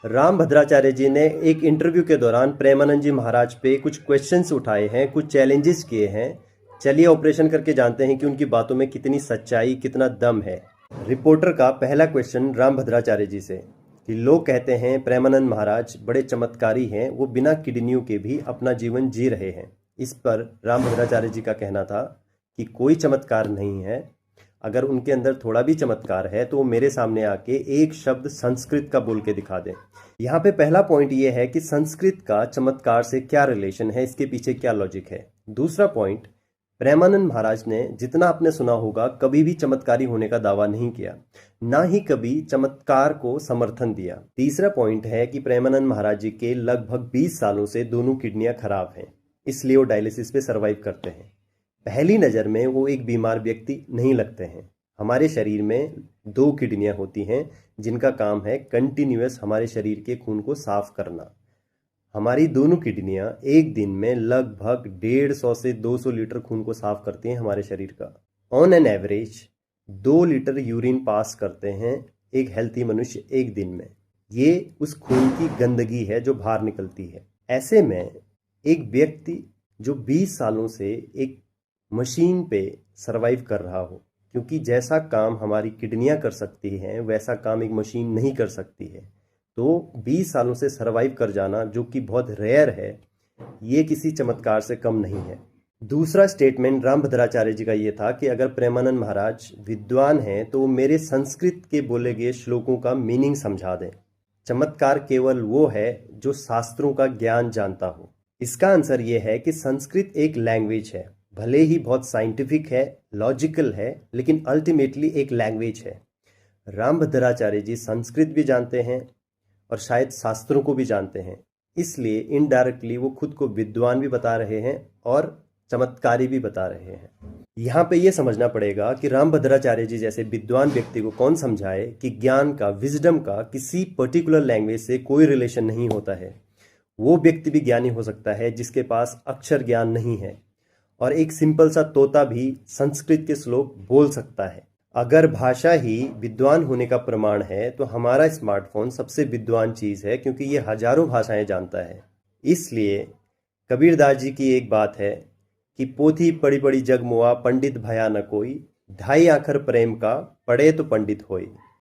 रामभद्राचार्य जी ने एक इंटरव्यू के दौरान प्रेमानंद जी महाराज पे कुछ क्वेश्चंस उठाए हैं, कुछ चैलेंजेस किए हैं। चलिए ऑपरेशन करके जानते हैं कि उनकी बातों में कितनी सच्चाई, कितना दम है। रिपोर्टर का पहला क्वेश्चन रामभद्राचार्य जी से कि लोग कहते हैं प्रेमानंद महाराज बड़े चमत्कारी हैं, वो बिना किडनियों के भी अपना जीवन जी रहे हैं। इस पर रामभद्राचार्य जी का कहना था कि कोई चमत्कार नहीं है, अगर उनके अंदर थोड़ा भी चमत्कार है तो वो मेरे सामने आके एक शब्द संस्कृत का बोल के दिखा दें। यहाँ पे पहला पॉइंट ये है कि संस्कृत का चमत्कार से क्या रिलेशन है, इसके पीछे क्या लॉजिक है। दूसरा पॉइंट, प्रेमानंद महाराज ने जितना आपने सुना होगा कभी भी चमत्कारी होने का दावा नहीं किया, ना ही कभी चमत्कार को समर्थन दिया। तीसरा पॉइंट है कि प्रेमानंद महाराज जी के लगभग 20 सालों से दोनों किडनियां खराब हैं, इसलिए वो डायलिसिस पे सरवाइव करते हैं। पहली नज़र में वो एक बीमार व्यक्ति नहीं लगते हैं। हमारे शरीर में 2 किडनियां होती हैं जिनका काम है कंटिन्यूअस हमारे शरीर के खून को साफ करना। हमारी दोनों किडनियां एक दिन में लगभग 150 से 200 लीटर खून को साफ करती हैं हमारे शरीर का। On an average 2 litre urine pass करते हैं एक हेल्थी मनुष्य एक दिन में। ये उस खून की गंदगी है जो बाहर निकलती है। ऐसे में एक व्यक्ति जो 20 सालों से एक मशीन पे सरवाइव कर रहा हो, क्योंकि जैसा काम हमारी किडनियां कर सकती हैं वैसा काम एक मशीन नहीं कर सकती है, तो 20 सालों से सरवाइव कर जाना जो कि बहुत रेयर है, ये किसी चमत्कार से कम नहीं है। दूसरा स्टेटमेंट रामभद्राचार्य जी का ये था कि अगर प्रेमानंद महाराज विद्वान हैं तो मेरे संस्कृत के बोले गए श्लोकों का मीनिंग समझा दें। चमत्कार केवल वो है जो शास्त्रों का ज्ञान जानता हो। इसका आंसर ये है कि संस्कृत एक लैंग्वेज है, भले ही बहुत साइंटिफिक है, लॉजिकल है, लेकिन अल्टीमेटली एक लैंग्वेज है। रामभद्राचार्य जी संस्कृत भी जानते हैं और शायद शास्त्रों को भी जानते हैं, इसलिए इनडायरेक्टली वो खुद को विद्वान भी बता रहे हैं और चमत्कारी भी बता रहे हैं। यहाँ पे ये समझना पड़ेगा कि रामभद्राचार्य जी जैसे विद्वान व्यक्ति को कौन समझाए कि ज्ञान का, विजडम का किसी पर्टिकुलर लैंग्वेज से कोई रिलेशन नहीं होता है। वो व्यक्ति भी ज्ञानी हो सकता है जिसके पास अक्षर ज्ञान नहीं है, और एक सिंपल सा तोता भी संस्कृत के श्लोक बोल सकता है। अगर भाषा ही विद्वान होने का प्रमाण है तो हमारा स्मार्टफोन सबसे विद्वान चीज़ है, क्योंकि ये हजारों भाषाएं जानता है। इसलिए कबीरदास जी की एक बात है कि पोथी पढ़ी पढ़ी जग मुआ, पंडित भया न कोई, ढाई आखर प्रेम का, पढ़े तो पंडित होई।